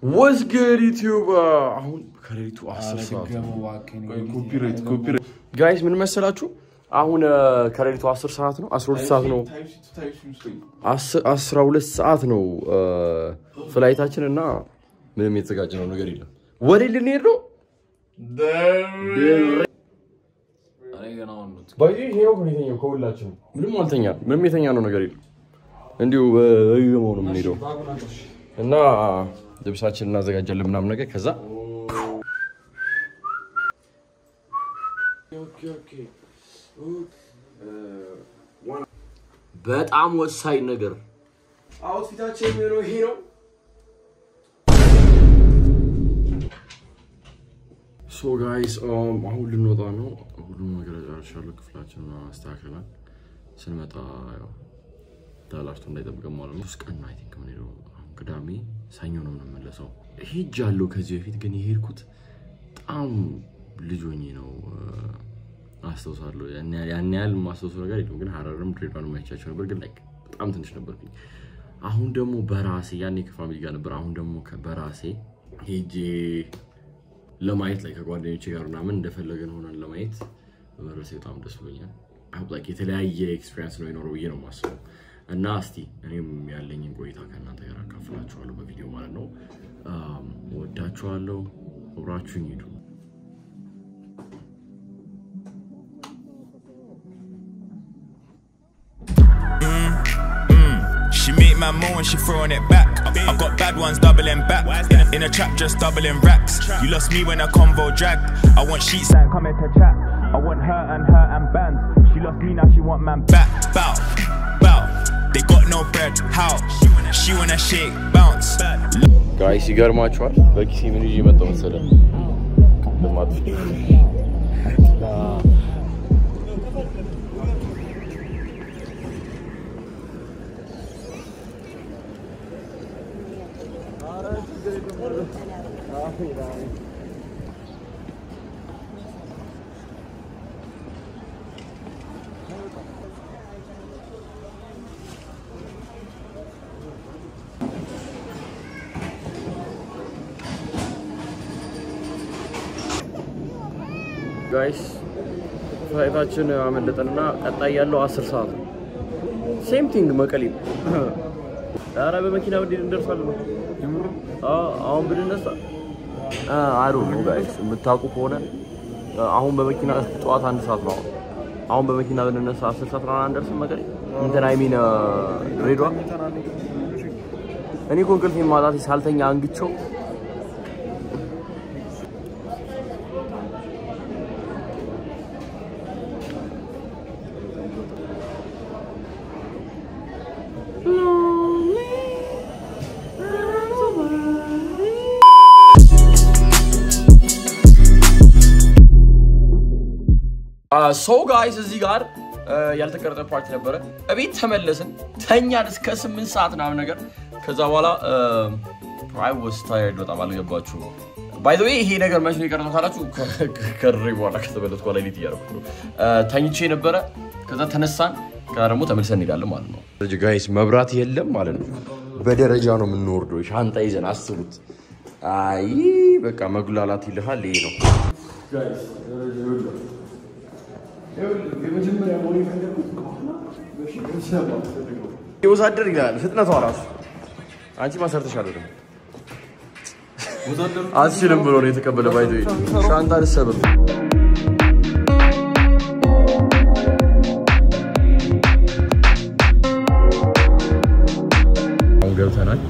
What's good YouTube? አሁን ከሌሊቱ 10 ሰዓት ኮፒራይት ጋይስ ምን መሰላችሁ አሁን ከሌሊቱ 10 ሰዓት ነው 12 ሰዓት ነው 12 ሰዓት ነው ፍላይታችን እና ምንም የተዘጋጀነው ነገር የለም ወደ ልንሄድ ነው ባይ ሄው ምንተኛው ከሁላችን ምንም አልተኛ ምንም የተኛ ነው ነገር የለም እንዲው በየመሆኑ ምን ሄደው እና ልብሳችንን እናዘጋጃለን ምናምን ነገር ከዛ ኦኬ በጣም ወሳኝ ነገር አውትፊታችን ነው ይሄ ነው So guys አሁን ልንወጣ ነው ሁሉም ነገር አጫርሻለሁ ክፍላችንን አስተካክለናል ስንመጣ ያው ዳላርቱ እንዳይጠብቀን ማለት ነው እስከ አይ ቲንክ ምን ነው ቅዳሜ ሰኞ ነው የምንመለሰው ሄጃለሁ ከዚህ በፊት ግን የሄድኩት በጣም ልጆኝ ነው አስተውሳለሁ ያን ያህል ማስተውሰው ነገር የለም ግን ሐረርም ድሬዳዋን ማይቻቸው ነበር ግን ላይክ በጣም ትንሽ ነበርኩኝ አሁን ደግሞ በራሴ ያኔ ከፋሚሊ ጋር ነበር አሁን ደግሞ በራሴ ሄጄ ለማየት ላይ ከጓደኞቼ ጋር ምናምን እንደፈለገን ሆነን ለማየት በመረሴ በጣም ደስ ብሎኛል አሁን ላይክ የተለያየ ኤክስፒሪየንስ ነው ይኖረው ነው ማስበው እና እስቲ እኔም ያለኝን ቆይታ ከእናንተ ጋር አካፍላችኋለሁ በቪዲዮ ማለት ነው ወዳችኋለሁ አብራችሁኝ ሂዱ She make my moan and she throwing it back. I got bad ones doubling back. In a trap just doubling racks. You lost me when a convo dragged. I want sheets that come into chat. I want her and bands. She lost me now she want man back. Bow, bow. They got no bread. How? She wanna shake, bounce. Guys, you got much what? Like see me you መጣው መሰለ ለማጥፍ Guys, ፍላይታችን አመለጠንና ቀጣይ ያለው 10 ሰዓት ሴም ቲንግ መቀሌ ዳራ በመኪና ወደ እንደርሳለን አሁን ብንነሳ አሩ ነው ጋይስ የምታውቁ ከሆነ አሁን በመኪና ጠዋት 1 ሰዓት ነው አሁን በመኪና ብንነሳ 10 ሰዓት ነው አንደርስም መቀሌ እንትን አይ ሚን ድሬዳዋ እኔ ኮንክልፍ ማጣት ሳልተኛ አንግቸው So guys እዚህ ጋር ያልተቀረጠ ፓርት ነበር እቤት ተመለስን ተኛን እስከ 8 ሰዓት ነው ነገር ከዛ በኋላ I was tired በጣም አልገባችሁ by the way ይሄ ነገር መቼ ነው የቀረጠው ካላችሁ ከድሬ በኋላ ከተበለጥኩ በኋላ ሊት ያረኩ ተኝቼ ነበር ከዛ ተነሳን ከዛደግሞ ተመልሰን እንሄዳለን ማለት ነው ስለዚህ ጋይስ መብራት የለም ማለት ነው በደረጃ ነው የምንወርደው ሻንጣ ይዘን አስቡት አይ በቃ መጉላላት ይልሃል ይሄ ነው ጋይስ የመጀመሪያ ሞኒ ፈንደኩት ከሆነ ወዛደር ይላል ፍጥነቷ ራሱ አንቺ ማሰርተሻል አይደል ወዛደር አሲልም ብሎ ነው የተቀበለ ባይዘይ ሻንጣ ልሰበብ ገብተናል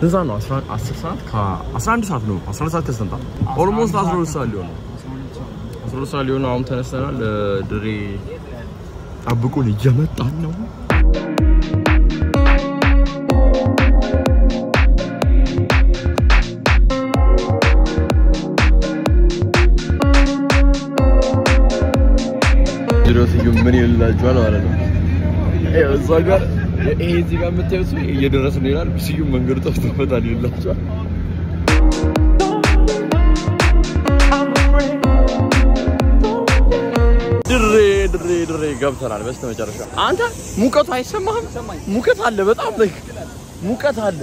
እዛ ነው 10 ሰዓት ከ11 ሰዓት ነው 11 ሰዓት ከስተንታ ኦልሞስት 12 ሰዓት ሊሆን ነው ሶሎሳል ሊሆን አሁን ተነስተናል ድሬ አብቁን እየመጣን ነው ድሮስዩ ምን ይላችኋል ማለት ነው እዛ ጋር ይሄ እዚህ ጋር መተውሱ እየደረስን ይላል ሲዩ መንገድ ተስተፈታል ይላችኋል ድሬ ገብተናል በስተመጨረሻ አንተ ሙቀቱ አይሰማህም ሙቀት አለ በጣም ሙቀት አለ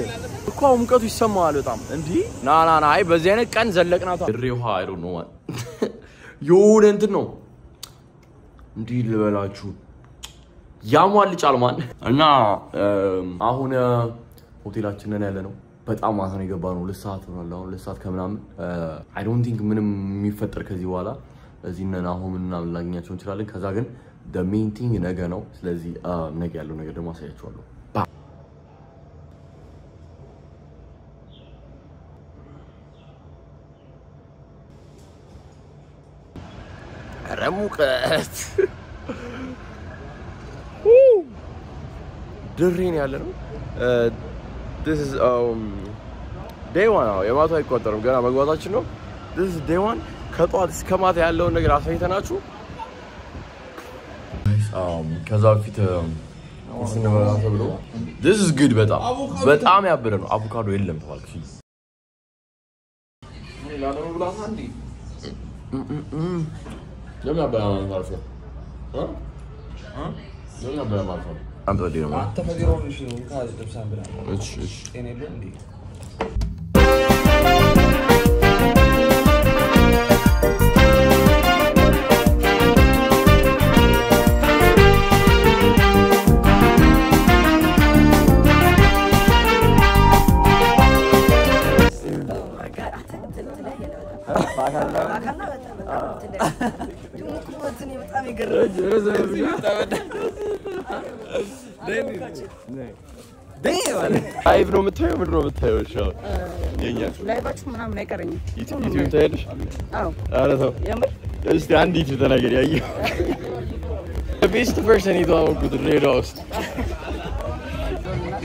እኮ ሙቀቱ ይሰማዋል በጣም እንዴ ና አይ በዚህ አይነት ቀን ዘለቅናታ ድሬውሃ አይ ዶንት ኖ ዋት የሆነ እንትን ነው እንዴ ልበላችሁ ያሟል ጫልማን እና አሁን ሆቴላችንን ያለ ነው በጣም ማታ ነው የገባነው 2 ሰዓት ሆኗል አሁን 2 ሰዓት ከምናምን አይ ዶንት ቲንክ ምንም የሚፈጠር ከዚህ በኋላ እዚህ እና አሁን ምናምን ላገኛቸው እንችላለን ከዛ ግን the main thing ነገ ነው ስለዚህ ነገ ያለው ነገር ደግሞ አሳያችኋለሁ ረሙቀት ድሬን ያለ ነው this is day 1 ነው የማታ አይቆጠርም ገና መግባታችን ነው this is day 1 ከጧት እስከ ማታ ያለውን ነገር አሳይተናችሁ ከዛ በፊት ስንበላ ተብሎ this is good በጣም ያበረ ነው አቮካዶ የለም ተባልኩ ላደሩ ብላታ እንዴ ለምን ያበላ ማለት ነው ለምን ያበላ ማለት ነው አንተ ወዲህ ነው ተፈግሮን እሺ ነው ካዝ ደብሳን ብላ እሺ እኔ ለ እንዴ ላይቭ ነው የምታየው ምንድን ነው የምታየው ሻው የኛ ላይቫችሁ ምናምን አይቀርኝም ዩቲዩብ ታያለሽ አዎ ኧረ ተው እስቲ አንድ ዩቲዩብ ተናገር ያየው ቤስት ፐርሰን የተዋወቁት ድሬዳዋ ውስጥ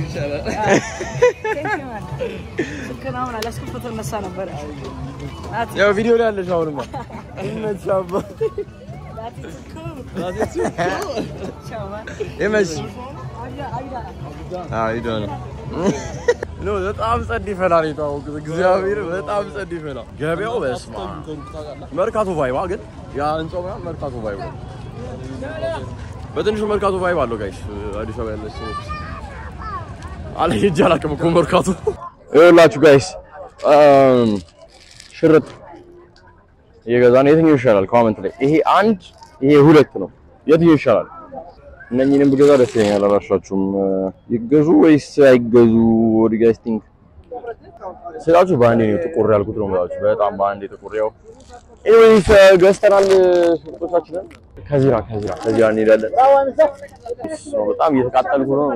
ይሻላል ከናውን አላስከፈተው ነሳ ነበር ያው ቪዲዮ ላይ አለሽ አሁንማ እንመቻባ እመሽ አይዳ ነው ኖ በጣም ጸድ ይፈላል የታወቁት እግዚአብሔር በጣም ጸድ ይፈላል ገበያው በስማ መርካቶ ቫይባ ግን ያ እንጾማ መርካቶ ቫይባ በትንሹ መርካቶ ቫይባ አለው ጋይስ አዲስ አበባ ያለች አለኝ ጃላከም እኮ መርካቶ ይኸውላችሁ ጋይስ ሽርጥ የገዛን የትኛው ይሻላል ኮሜንት ላይ ይሄ አንድ ይሄ ሁለት ነው የትኛው ይሻላል እነኚህንም ብገዛ ደስ ይለኛል አላሻችሁም ይገዙ ወይስ አይገዙ what do you guys think ስላችሁ ባንዴ ነው ጥቁር ያልኩት ነው ማለት በጣም ባንዴ ጥቁር ያው ኤኒዌይስ ገዝተናል ሽርጦቻችንን ከዚራ እንሄዳለን በጣም እየተቃጠልኩ ነው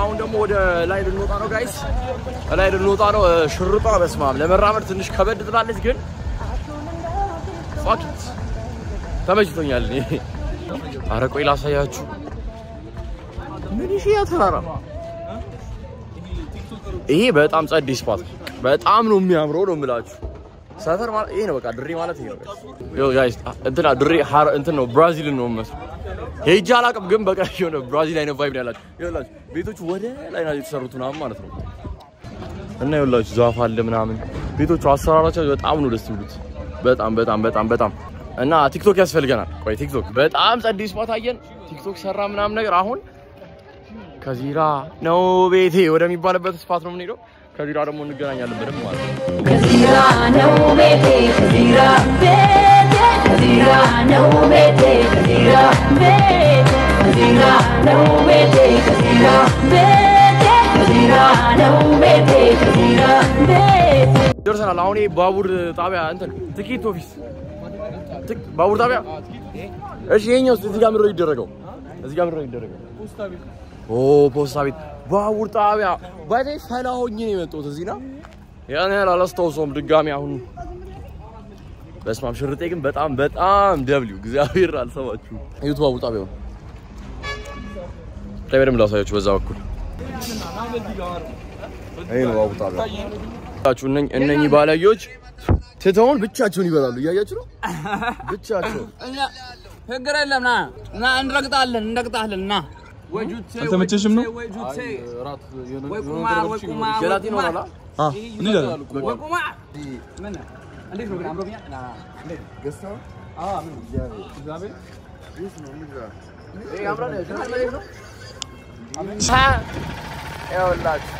አሁን ደግሞ ወደ ላይ ልንወጣ ነው ጋይስ ላይ ልንወጣ ነው ሽርጧ በስማም ለመራመድ ትንሽ ከበድ ትላለች ግን ፋክ ኢት ተመችቶኛል አረ ቆይ ላሳያችሁ ምን ይያተራራ ይሄ በጣም ጸድ ስፓት በጣም ነው የሚያምረው ነው የምላችሁ ሰፈር ማለት ይሄ ነው በቃ ድሬ ማለት ይሄ ነው ዮ ጋይስ እንትና ድሬ እንትን ነው ብራዚል ነው መስሎ ሄጃ አላቅም ግን በቃ የሆነ ብራዚል አይነት ቫይብ ነው ያላችሁ ይኸውላችሁ ቤቶቹ ወደ ላይ ናቸው የተሰሩት ምናምን ማለት ነው እና ይኸውላችሁ ዛፍ አለ ምናምን ቤቶቹ አሰራራቸው በጣም ነው ደስ የሚሉት በጣም እና ቲክቶክ ያስፈልገናል ቆይ ቲክቶክ በጣም ጸድ ስፓት አየን ቲክቶክ ሰራ ምናምን ነገር አሁን ከዚራ ነው ቤቴ ወደሚባልበት ስፓት ነው የምንሄደው ከዚራ ደግሞ እንገናኛለን በደንብ ማለት ነው ከዚራ ነው ቤቴ ከዚራ ነው ቤቴ ከዚራ ነው ቤቴ ደርሰናል አሁን ባቡር ጣቢያ እንትን ትኬት ኦፊስ ባቡር ጣቢያ እሺ የኛው እዚህ ጋር ምንድነው ይደረገው ፖስታ ቤት ፖስታ ቤት ባቡር ጣቢያ ባይቴ ፈላሆኝ ነው የመጣሁት እዚህና ያን ያህል አላስታውሰውም ድጋሚ አሁን በስማም ሽርጤ ግን በጣም ደብሊው እግዚአብሔር አልሰማችሁ ዩቲዩብ ባቡር ጣቢያው ለበደም ላሳያችሁ በዛ በኩል አይ ነው ባቡር ጣቢያ ታችሁ እነኚህ ባላዮች ትተውን ብቻቸውን ይበላሉ እያያችሁ ነው ብቻቸው እኛ ችግር የለም ና እንረግጣለን ና ወጁቴ አልተመቸሽም ነው ወጁቴ ራት ወይ ቁማ ጀላቲ ነው አላ ወይ ቁማ ምን እንዴት ነው ግን አምሮኛ እንዴት ገስታው ምን እግዚአብሔር ያምራል ነው ያውላችሁ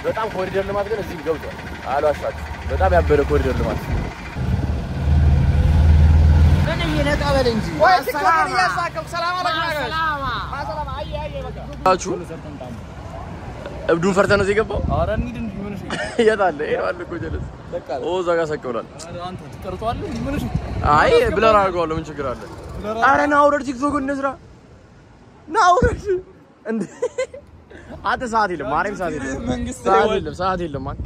በጣም ኮሪደር ልማት ግን እዚህ ገብቷል አሏሻችሁ በጣም ያበረ ኮሪደር ልማት ምን ይነቃበል እንጂ ሰላም አላችሁ እብዱን ፈርተን ነው የገባው ኧረ እንሂድ እንዴ ምን እሺ የታለ ይሄዳል እኮ ጀለስ ኦ ዛጋ ሰቀውላል አንተ ትቀርቷል እንዴ ምን እሺ አይ ብለር አድርገዋለሁ ምን ችግር አለ ኧረ ና አውረድ ቲክቶክ እንስራ ና አውረድ እንዴ አንተ ሰዓት የለም ማርያም ሰዓት የለም ማን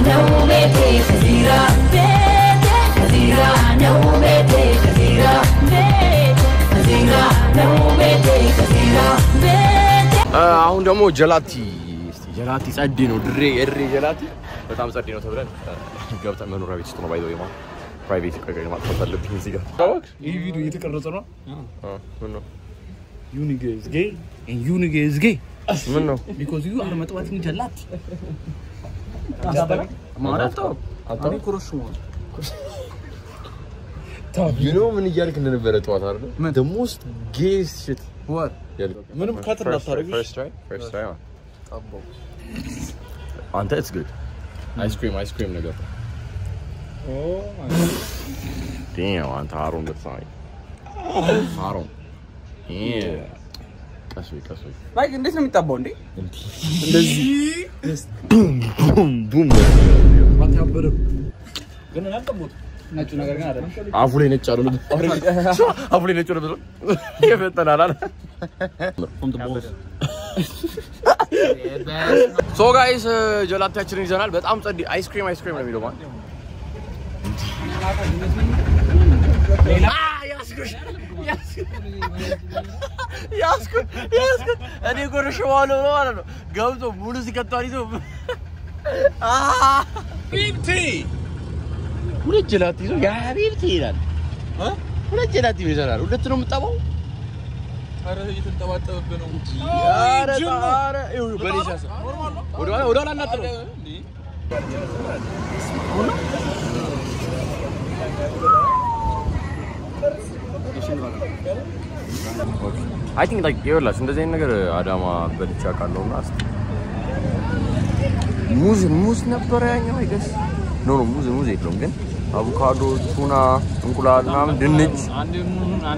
ነው ቤቴ ከዚራ ነው ቤቴ አሁን ደግሞ ጀላቲ ጸዴ ነው ድሬ ጀላቲ በጣም ጸዴ ነው ተብለን ገብተን መኖሪያ ቤት ውስጥ ነው ባይዘው የማ ፕራይቬት ቀቀኝ ማለት ተፈልብኝ እዚህ ጋር ይሄ ቪዲዮ እየተቀረጸ ነው ምን ነው ዩኒጌ is gay ምን ነው because you are መጥዋት ጀላት ማለት አጣሪ ኩሩሽ ነው you know ምን እያልክ እንደነበረ ተዋት አይደል the most gay shit what ምንም ካትር አታረግ first try ታቦ አንተ it's good ice cream ነገር damn አንተ አሮን በሳይ አሮን ቀስይ ባይክ እንዴት ነው የሚጣባው እንዴ እንደዚህ ቡም ማታበረ ግን አልጠቦት ነጭ ነገር ግን አይደለም አፉ ላይ ነጭ አይደለም አፉ ላይ ነጭ ነው የፈጠናል አለ ሶ ጋይስ ጀላታችንን ይዘናል በጣም ጸዲ አይስክሪም ነው የሚለው ማለት ያስኩት እኔ ጎርሽዋለሁ ነው ማለት ነው ገብቶ ሙሉ ሲከታል ይዞ ቢብቲ ሁለት ጀላቲ ይዞ ያ ቢብቲ ይላል ሁለት ጀላቲ ይዘናል ሁለት ነው የምጠባው አረ እየተንጠባጠበብ ነው አረ ይው በሌሻስ ወደ ኋላ እናጥረው I think like ይኸውላችሁ እንደዚህ አይነት ነገር አዳማ በልቻ ካለውና እስቲ ሙዝ ነበር ያኛው አይገስ ኖ ሙዝ የለውም ግን አቮካዶ ቱና እንቁላል ምናምን ድንች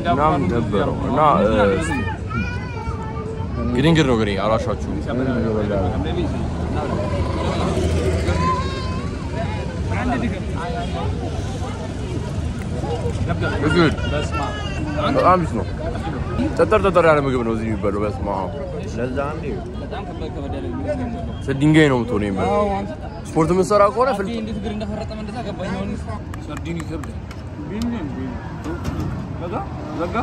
ምናምን ነበረው እና ግድንግድ ነው ግን አላሻችሁ good በጣም ቢስ ነው ተጠር ያለ ምግብ ነው እዚህ የሚበለው በስማ ለዛ አንዴ በጣም ከበደ ነው ድንጋይ ነው የምትሆነው የሚበለው ስፖርት የምትሰራ ከሆነ ፍልጥ እንዴት ግር እንደፈረጠመ እንደዛ ገባኝ ነው ሰርዲን ይከብዳል ዘጋ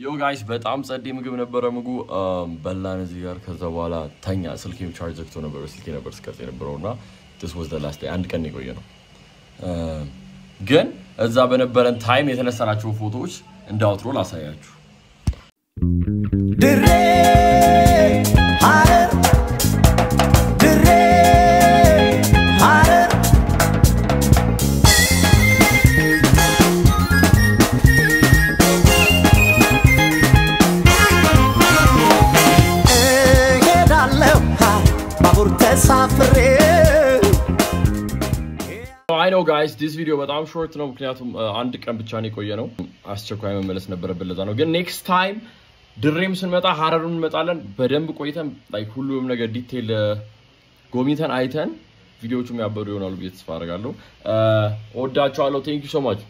ዮ ጋይስ በጣም ጸዴ ምግብ ነበረ ምግቡ በላን እዚህ ጋር ከዛ በኋላ ተኛ ስልኬም ቻርጅ ዘግቶ ነበር ስልኬ ነበር ስከርት የነበረውና this was the last day አንድ ቀን የቆየ ነው ግን እዛ በነበረን ታይም የተነሳናቸው ፎቶዎች እንዳውትሮ ላሳያችሁ ድሬ ሐረር ድሬ ሐረር እሄዳለሁ ባቡር ተሳፍሬ I know guys this video በጣም short ነው ምክንያቱም አንድ ቀን ብቻ ነው የቆየ ነው አስቸኳይ መመለስ ነበረብን ለዛ ነው ግን next time ድሬም ስንመጣ ሐረሩን እንመጣለን በደንብ ቆይተን like ሁሉም ነገር ዲቴል ጎብኝተን አይተን ቪዲዮዎቹም ያበሩ ይሆናሉ ብዬ ተስፋ አደርጋለሁ ወዳችኋለሁ thank you so much